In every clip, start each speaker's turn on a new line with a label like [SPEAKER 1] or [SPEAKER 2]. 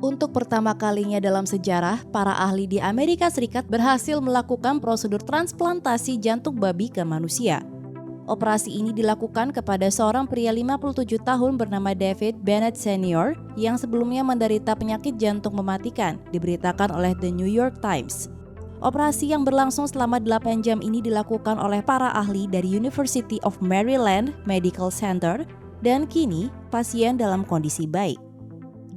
[SPEAKER 1] Untuk pertama kalinya dalam sejarah, para ahli di Amerika Serikat berhasil melakukan prosedur transplantasi jantung babi ke manusia. Operasi ini dilakukan kepada seorang pria 57 tahun bernama David Bennett Senior yang sebelumnya menderita penyakit jantung mematikan, diberitakan oleh The New York Times. Operasi yang berlangsung selama 8 jam ini dilakukan oleh para ahli dari University of Maryland Medical Center dan kini pasien dalam kondisi baik.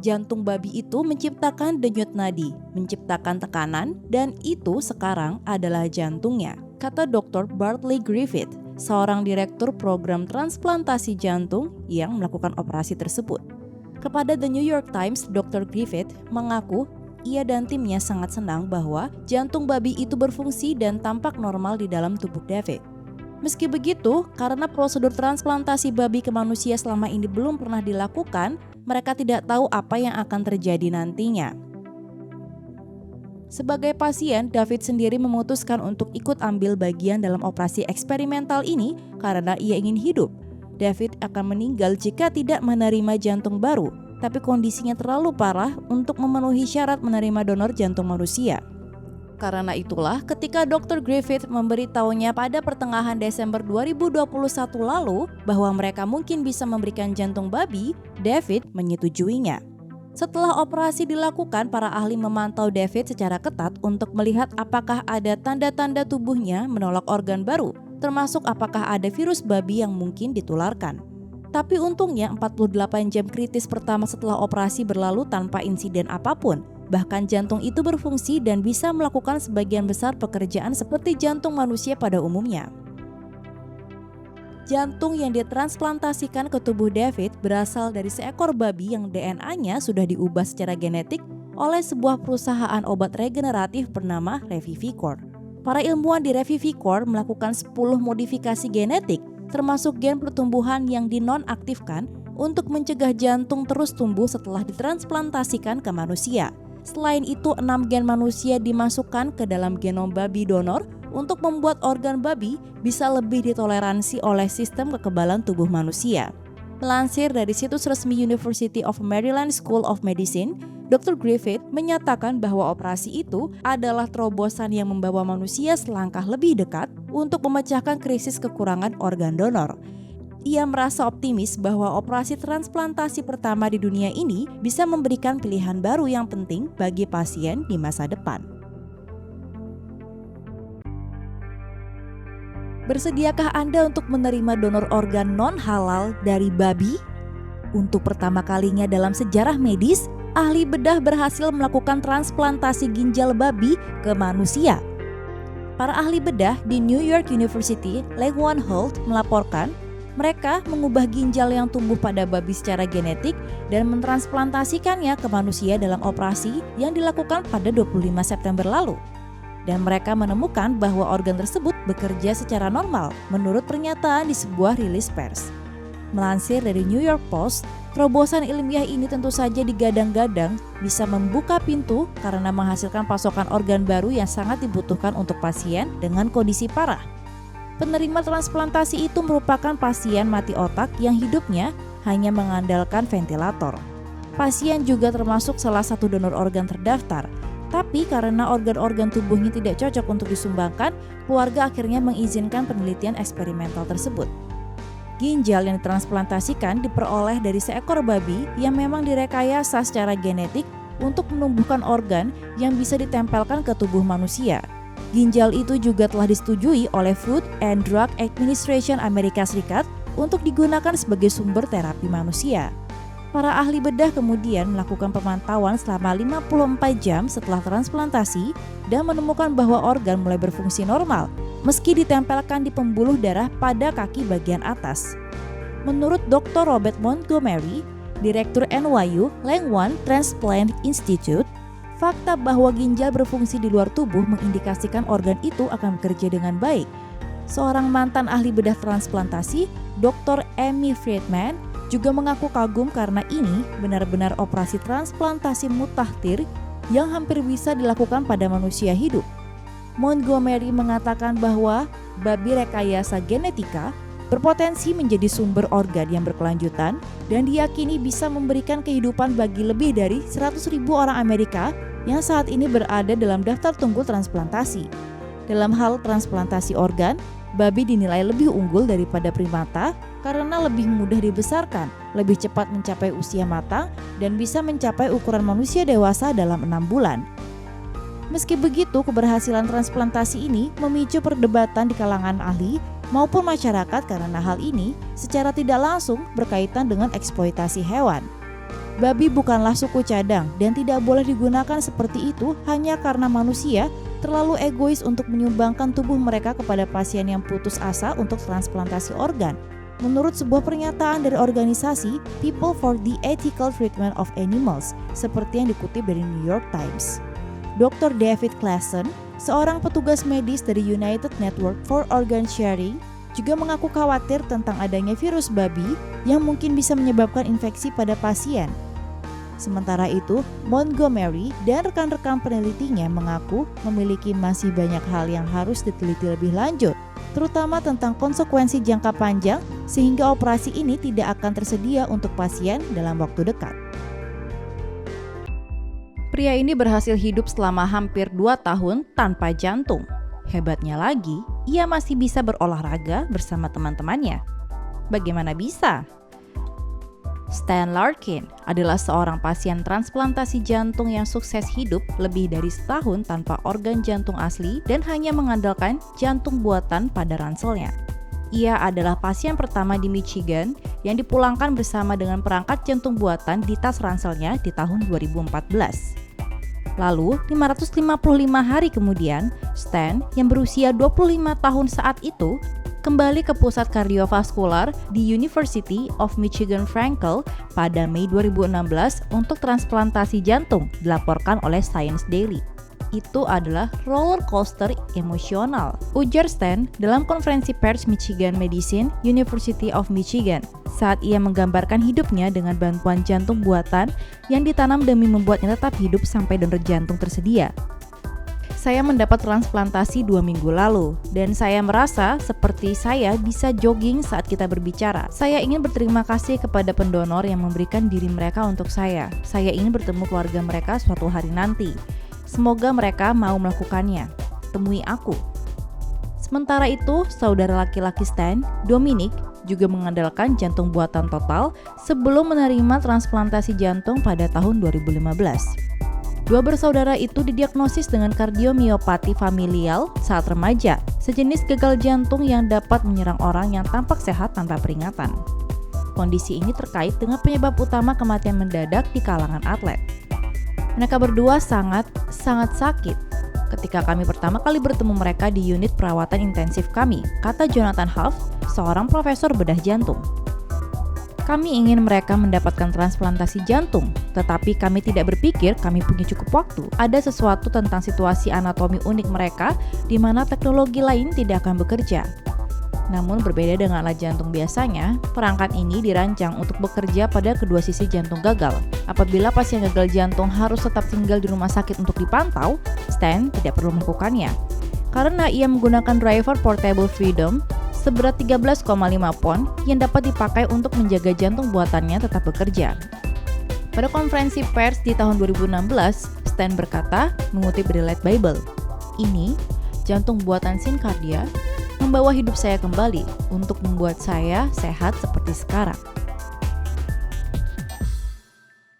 [SPEAKER 1] Jantung babi itu menciptakan denyut nadi, menciptakan tekanan, dan itu sekarang adalah jantungnya, kata Dr. Bartley Griffith, seorang direktur program transplantasi jantung yang melakukan operasi tersebut. Kepada The New York Times, Dr. Griffith mengaku ia dan timnya sangat senang bahwa jantung babi itu berfungsi dan tampak normal di dalam tubuh David. Meski begitu, karena prosedur transplantasi babi ke manusia selama ini belum pernah dilakukan, mereka tidak tahu apa yang akan terjadi nantinya. Sebagai pasien, David sendiri memutuskan untuk ikut ambil bagian dalam operasi eksperimental ini karena ia ingin hidup. David akan meninggal jika tidak menerima jantung baru, tapi kondisinya terlalu parah untuk memenuhi syarat menerima donor jantung manusia. Karena itulah, ketika Dr. Griffith memberitahunya pada pertengahan Desember 2021 lalu bahwa mereka mungkin bisa memberikan jantung babi, David menyetujuinya. Setelah operasi dilakukan, para ahli memantau David secara ketat untuk melihat apakah ada tanda-tanda tubuhnya menolak organ baru, termasuk apakah ada virus babi yang mungkin ditularkan. Tapi untungnya 48 jam kritis pertama setelah operasi berlalu tanpa insiden apapun. Bahkan jantung itu berfungsi dan bisa melakukan sebagian besar pekerjaan seperti jantung manusia pada umumnya. Jantung yang ditransplantasikan ke tubuh David berasal dari seekor babi yang DNA-nya sudah diubah secara genetik oleh sebuah perusahaan obat regeneratif bernama Revivicor. Para ilmuwan di Revivicor melakukan 10 modifikasi genetik, termasuk gen pertumbuhan yang dinonaktifkan untuk mencegah jantung terus tumbuh setelah ditransplantasikan ke manusia. Selain itu, 6 gen manusia dimasukkan ke dalam genom babi donor untuk membuat organ babi bisa lebih ditoleransi oleh sistem kekebalan tubuh manusia. Melansir dari situs resmi University of Maryland School of Medicine, Dr. Griffith menyatakan bahwa operasi itu adalah terobosan yang membawa manusia selangkah lebih dekat untuk memecahkan krisis kekurangan organ donor. Ia merasa optimis bahwa operasi transplantasi pertama di dunia ini bisa memberikan pilihan baru yang penting bagi pasien di masa depan. Bersediakah Anda untuk menerima donor organ non-halal dari babi? Untuk pertama kalinya dalam sejarah medis, ahli bedah berhasil melakukan transplantasi ginjal babi ke manusia. Para ahli bedah di New York University, Lewan Holt, melaporkan mereka mengubah ginjal yang tumbuh pada babi secara genetik dan mentransplantasikannya ke manusia dalam operasi yang dilakukan pada 25 September lalu. Dan mereka menemukan bahwa organ tersebut bekerja secara normal menurut pernyataan di sebuah rilis pers. Melansir dari New York Post, terobosan ilmiah ini tentu saja digadang-gadang bisa membuka pintu karena menghasilkan pasokan organ baru yang sangat dibutuhkan untuk pasien dengan kondisi parah. Penerima transplantasi itu merupakan pasien mati otak yang hidupnya hanya mengandalkan ventilator. Pasien juga termasuk salah satu donor organ terdaftar, tapi karena organ-organ tubuhnya tidak cocok untuk disumbangkan, keluarga akhirnya mengizinkan penelitian eksperimental tersebut. Ginjal yang ditransplantasikan diperoleh dari seekor babi yang memang direkayasa secara genetik untuk menumbuhkan organ yang bisa ditempelkan ke tubuh manusia. Ginjal itu juga telah disetujui oleh Food and Drug Administration Amerika Serikat untuk digunakan sebagai sumber terapi manusia. Para ahli bedah kemudian melakukan pemantauan selama 54 jam setelah transplantasi dan menemukan bahwa organ mulai berfungsi normal meski ditempelkan di pembuluh darah pada kaki bagian atas. Menurut Dr. Robert Montgomery, Direktur NYU Langone Transplant Institute, fakta bahwa ginjal berfungsi di luar tubuh mengindikasikan organ itu akan bekerja dengan baik. Seorang mantan ahli bedah transplantasi, Dr. Amy Friedman, juga mengaku kagum karena ini benar-benar operasi transplantasi mutakhir yang hampir bisa dilakukan pada manusia hidup. Montgomery mengatakan bahwa babi rekayasa genetika berpotensi menjadi sumber organ yang berkelanjutan dan diyakini bisa memberikan kehidupan bagi lebih dari 100.000 orang Amerika yang saat ini berada dalam daftar tunggu transplantasi. Dalam hal transplantasi organ, babi dinilai lebih unggul daripada primata karena lebih mudah dibesarkan, lebih cepat mencapai usia matang, dan bisa mencapai ukuran manusia dewasa dalam 6 bulan. Meski begitu, keberhasilan transplantasi ini memicu perdebatan di kalangan ahli maupun masyarakat karena hal ini secara tidak langsung berkaitan dengan eksploitasi hewan. Babi bukanlah suku cadang dan tidak boleh digunakan seperti itu hanya karena manusia terlalu egois untuk menyumbangkan tubuh mereka kepada pasien yang putus asa untuk transplantasi organ. Menurut sebuah pernyataan dari organisasi People for the Ethical Treatment of Animals, seperti yang dikutip dari New York Times. Dr. David Klassen, seorang petugas medis dari United Network for Organ Sharing, juga mengaku khawatir tentang adanya virus babi yang mungkin bisa menyebabkan infeksi pada pasien. Sementara itu, Montgomery dan rekan-rekan penelitinya mengaku memiliki masih banyak hal yang harus diteliti lebih lanjut, terutama tentang konsekuensi jangka panjang sehingga operasi ini tidak akan tersedia untuk pasien dalam waktu dekat. Pria ini berhasil hidup selama hampir 2 tahun tanpa jantung. Hebatnya lagi, ia masih bisa berolahraga bersama teman-temannya. Bagaimana bisa? Stan Larkin adalah seorang pasien transplantasi jantung yang sukses hidup lebih dari setahun tanpa organ jantung asli dan hanya mengandalkan jantung buatan pada ranselnya. Ia adalah pasien pertama di Michigan yang dipulangkan bersama dengan perangkat jantung buatan di tas ranselnya di tahun 2014. Lalu, 555 hari kemudian, Stan yang berusia 25 tahun saat itu kembali ke pusat kardiovaskular di University of Michigan Frankl pada Mei 2016 untuk transplantasi jantung, dilaporkan oleh Science Daily. Itu adalah roller coaster emosional, ujar Stan dalam konferensi pers Michigan Medicine University of Michigan saat ia menggambarkan hidupnya dengan bantuan jantung buatan yang ditanam demi membuatnya tetap hidup sampai donor jantung tersedia. Saya mendapat transplantasi 2 minggu lalu dan saya merasa seperti saya bisa jogging saat kita berbicara. Saya ingin berterima kasih kepada pendonor yang memberikan diri mereka untuk saya. Saya ingin bertemu keluarga mereka suatu hari nanti. Semoga mereka mau melakukannya. Temui aku. Sementara itu, saudara laki-laki Stan, Dominic, juga mengandalkan jantung buatan total sebelum menerima transplantasi jantung pada tahun 2015. Dua bersaudara itu didiagnosis dengan kardiomiopati familial saat remaja, sejenis gagal jantung yang dapat menyerang orang yang tampak sehat tanpa peringatan. Kondisi ini terkait dengan penyebab utama kematian mendadak di kalangan atlet. Mereka berdua sangat sakit ketika kami pertama kali bertemu mereka di unit perawatan intensif kami, kata Jonathan Huff, seorang profesor bedah jantung. Kami ingin mereka mendapatkan transplantasi jantung, tetapi kami tidak berpikir kami punya cukup waktu. Ada sesuatu tentang situasi anatomi unik mereka di mana teknologi lain tidak akan bekerja. Namun berbeda dengan alat jantung biasanya, perangkat ini dirancang untuk bekerja pada kedua sisi jantung gagal. Apabila pasien gagal jantung harus tetap tinggal di rumah sakit untuk dipantau, Stan tidak perlu melakukannya. Karena ia menggunakan driver portable Freedom seberat 13,5 pon yang dapat dipakai untuk menjaga jantung buatannya tetap bekerja. Pada konferensi pers di tahun 2016, Stan berkata, mengutip dari Light Bible, "Ini, jantung buatan SynCardia, membawa hidup saya kembali untuk membuat saya sehat seperti sekarang."